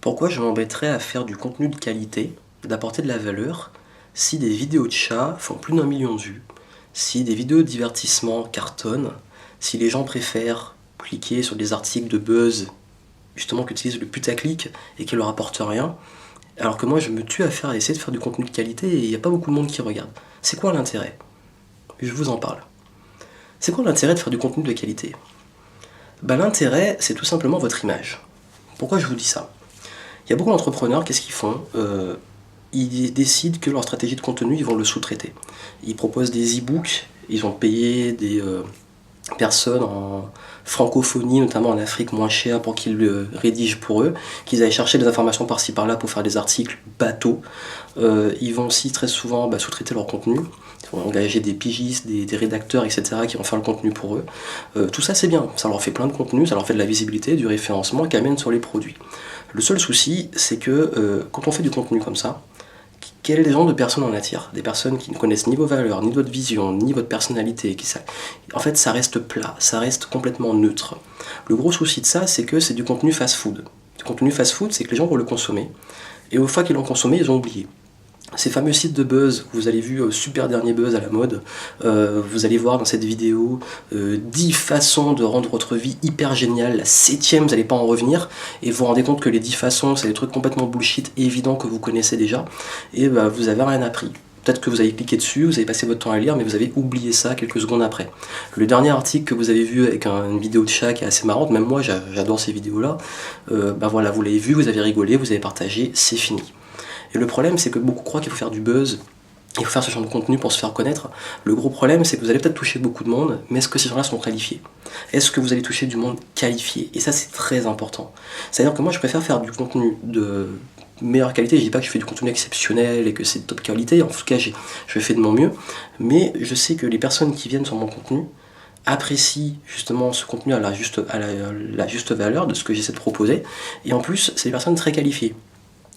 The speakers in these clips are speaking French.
Pourquoi je m'embêterais à faire du contenu de qualité, d'apporter de la valeur, si des vidéos de chats font plus d'1 million de vues, si des vidéos de divertissement cartonnent, si les gens préfèrent cliquer sur des articles de buzz, justement qui utilisent le putaclic et qui leur apportent rien, alors que moi je me tue à essayer de faire du contenu de qualité et il n'y a pas beaucoup de monde qui regarde. C'est quoi l'intérêt? Je vous en parle. C'est quoi l'intérêt de faire du contenu de qualité? L'intérêt, c'est tout simplement votre image. Pourquoi je vous dis ça? Il y a beaucoup d'entrepreneurs, qu'est-ce qu'ils font? Ils décident que leur stratégie de contenu, ils vont le sous-traiter. Ils proposent des e-books, ils vont payer des personnes en francophonie, notamment en Afrique, moins cher pour qu'ils le rédigent pour eux, qu'ils aillent chercher des informations par-ci par-là pour faire des articles bateaux. Ils vont aussi très souvent sous-traiter leur contenu. Ils vont engager des pigistes, des rédacteurs, etc. qui vont faire le contenu pour eux. Tout ça c'est bien, ça leur fait plein de contenu, ça leur fait de la visibilité, du référencement qui amène sur les produits. Le seul souci, c'est que quand on fait du contenu comme ça, quel genre de personnes on attire? Des personnes qui ne connaissent ni vos valeurs, ni votre vision, ni votre personnalité. En fait, ça reste plat, ça reste complètement neutre. Le gros souci de ça, c'est que c'est du contenu fast-food. Du contenu fast-food, c'est que les gens vont le consommer, et une fois qu'ils l'ont consommé, ils ont oublié. Ces fameux sites de buzz, vous avez vu super dernier buzz à la mode, vous allez voir dans cette vidéo 10 façons de rendre votre vie hyper géniale, la 7e vous n'allez pas en revenir, et vous vous rendez compte que les 10 façons c'est des trucs complètement bullshit et évidents que vous connaissez déjà, et vous avez rien appris. Peut-être que vous avez cliqué dessus, vous avez passé votre temps à lire, mais vous avez oublié ça quelques secondes après. Le dernier article que vous avez vu avec une vidéo de chat qui est assez marrante, même moi j'adore ces vidéos-là, voilà, vous l'avez vu, vous avez rigolé, vous avez partagé, c'est fini. Et le problème, c'est que beaucoup croient qu'il faut faire du buzz, il faut faire ce genre de contenu pour se faire connaître. Le gros problème, c'est que vous allez peut-être toucher beaucoup de monde, mais est-ce que ces gens-là sont qualifiés? Est-ce que vous allez toucher du monde qualifié? Et ça, c'est très important. C'est-à-dire que moi, je préfère faire du contenu de meilleure qualité. Je dis pas que je fais du contenu exceptionnel et que c'est de top qualité. En tout cas, je fais de mon mieux. Mais je sais que les personnes qui viennent sur mon contenu apprécient justement ce contenu à la juste valeur de ce que j'essaie de proposer. Et en plus, c'est des personnes très qualifiées.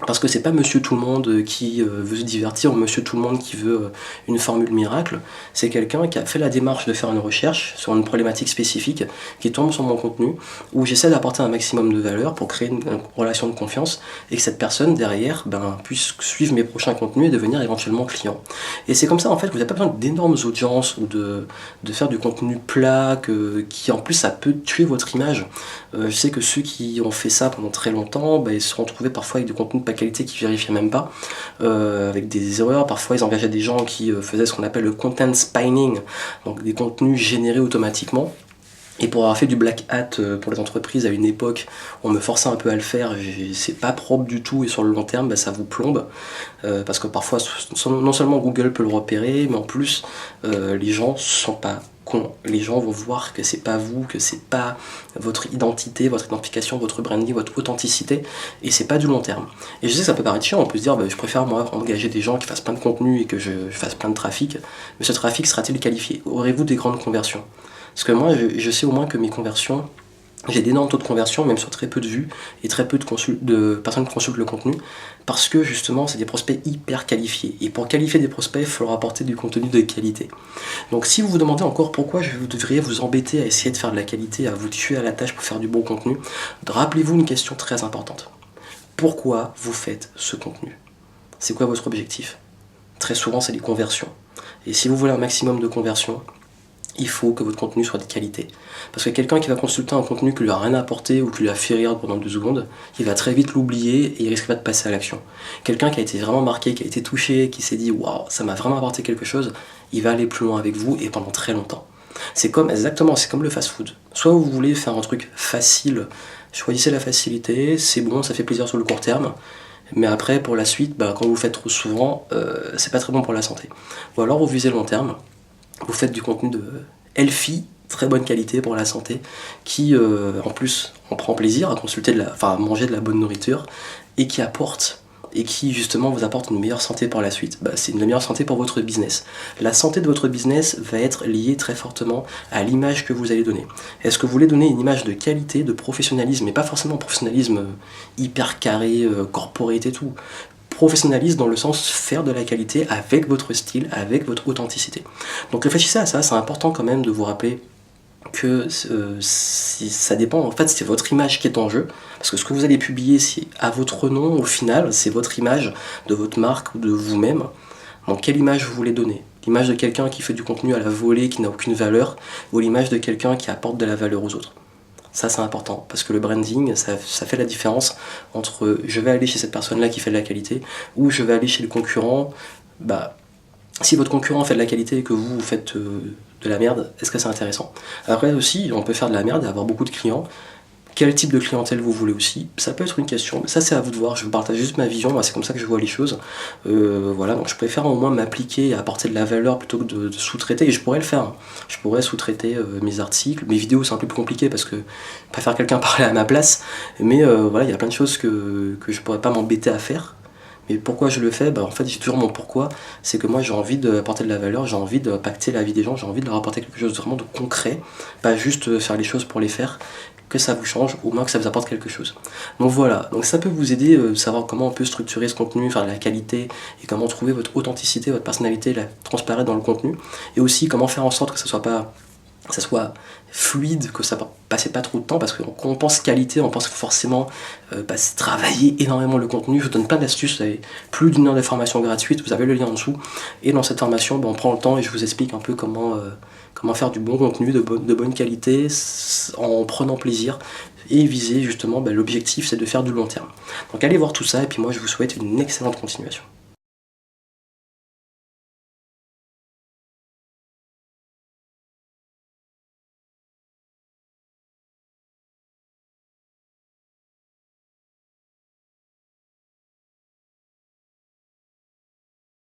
Parce que c'est pas monsieur tout le monde qui veut se divertir ou monsieur tout le monde qui veut une formule miracle, c'est quelqu'un qui a fait la démarche de faire une recherche sur une problématique spécifique, qui tombe sur mon contenu, où j'essaie d'apporter un maximum de valeur pour créer une relation de confiance et que cette personne derrière puisse suivre mes prochains contenus et devenir éventuellement client. Et c'est comme ça en fait que vous n'avez pas besoin d'énormes audiences ou de faire du contenu plat qui en plus ça peut tuer votre image. Je sais que ceux qui ont fait ça pendant très longtemps, ils se sont retrouvés parfois avec du contenu de pas qualité qui vérifiaient même pas, avec des erreurs. Parfois ils engageaient des gens qui faisaient ce qu'on appelle le content spinning, donc des contenus générés automatiquement. Et pour avoir fait du black hat pour les entreprises à une époque, on me forçait un peu à le faire, c'est pas propre du tout et sur le long terme ça vous plombe, parce que parfois non seulement Google peut le repérer, mais en plus les gens sont pas cons. Les gens vont voir que c'est pas vous, que c'est pas votre identité, votre identification, votre branding, votre authenticité, et c'est pas du long terme. Et je sais que ça peut paraître chiant, on peut se dire je préfère moi engager des gens qui fassent plein de contenu et que je fasse plein de trafic, mais ce trafic sera-t-il qualifié? Aurez-vous des grandes conversions? Parce que moi, je sais au moins que mes conversions, j'ai d'énormes taux de conversion, même sur très peu de vues, et très peu de personnes qui consultent le contenu, parce que justement, c'est des prospects hyper qualifiés. Et pour qualifier des prospects, il faut leur apporter du contenu de qualité. Donc si vous vous demandez encore pourquoi vous devriez vous embêter à essayer de faire de la qualité, à vous tuer à la tâche pour faire du bon contenu, rappelez-vous une question très importante. Pourquoi vous faites ce contenu? C'est quoi votre objectif? Très souvent, c'est les conversions. Et si vous voulez un maximum de conversions, il faut que votre contenu soit de qualité. Parce que quelqu'un qui va consulter un contenu qui lui a rien apporté ou qui lui a fait rire pendant 2 secondes, il va très vite l'oublier et il risque pas de passer à l'action. Quelqu'un qui a été vraiment marqué, qui a été touché, qui s'est dit waouh, ça m'a vraiment apporté quelque chose, il va aller plus loin avec vous et pendant très longtemps. C'est comme le fast-food. Soit vous voulez faire un truc facile, choisissez la facilité, c'est bon, ça fait plaisir sur le court terme. Mais après, pour la suite, quand vous le faites trop souvent, c'est pas très bon pour la santé. Ou alors vous visez le long terme. Vous faites du contenu de healthy, très bonne qualité pour la santé, qui en plus on prend plaisir à manger de la bonne nourriture et qui apporte et qui justement vous apporte une meilleure santé par la suite. C'est une meilleure santé pour votre business. La santé de votre business va être liée très fortement à l'image que vous allez donner. Est-ce que vous voulez donner une image de qualité, de professionnalisme, mais pas forcément professionnalisme hyper carré, corporate et tout. Professionnalisme dans le sens faire de la qualité avec votre style, avec votre authenticité. Donc réfléchissez à ça, c'est important quand même de vous rappeler que ça dépend, en fait c'est votre image qui est en jeu, parce que ce que vous allez publier c'est à votre nom au final, c'est votre image de votre marque ou de vous-même. Donc quelle image vous voulez donner? L'image de quelqu'un qui fait du contenu à la volée, qui n'a aucune valeur, ou l'image de quelqu'un qui apporte de la valeur aux autres? Ça c'est important, parce que le branding, ça fait la différence entre je vais aller chez cette personne-là qui fait de la qualité, ou je vais aller chez le concurrent. Bah, si votre concurrent fait de la qualité et que vous faites de la merde, est-ce que c'est intéressant? Après aussi, on peut faire de la merde et avoir beaucoup de clients. Quel type de clientèle vous voulez aussi? Ça peut être une question, mais ça c'est à vous de voir, je vous partage juste ma vision, moi c'est comme ça que je vois les choses. Voilà, donc je préfère au moins m'appliquer et apporter de la valeur plutôt que de sous-traiter, et je pourrais le faire, hein. Je pourrais sous-traiter mes articles, mes vidéos c'est un peu plus compliqué parce que je préfère quelqu'un parler à ma place, mais voilà, il y a plein de choses que je pourrais pas m'embêter à faire. Mais pourquoi je le fais? En fait, j'ai toujours mon pourquoi. C'est que moi, j'ai envie d'apporter de la valeur, j'ai envie d'impacter la vie des gens, j'ai envie de leur apporter quelque chose vraiment de concret, pas juste faire les choses pour les faire, que ça vous change, ou moins que ça vous apporte quelque chose. Donc voilà, donc ça peut vous aider de savoir comment on peut structurer ce contenu, faire de la qualité, et comment trouver votre authenticité, votre personnalité, la transparaître dans le contenu, et aussi comment faire en sorte que ça soit fluide, que ça passe pas trop de temps, parce que quand on pense qualité, on pense forcément travailler énormément le contenu. Je vous donne plein d'astuces, vous avez plus d'1 heure de formation gratuite, vous avez le lien en dessous, et dans cette formation, on prend le temps et je vous explique un peu comment faire du bon contenu, de bonne qualité, en prenant plaisir, et viser justement, l'objectif c'est de faire du long terme. Donc allez voir tout ça, et puis moi je vous souhaite une excellente continuation.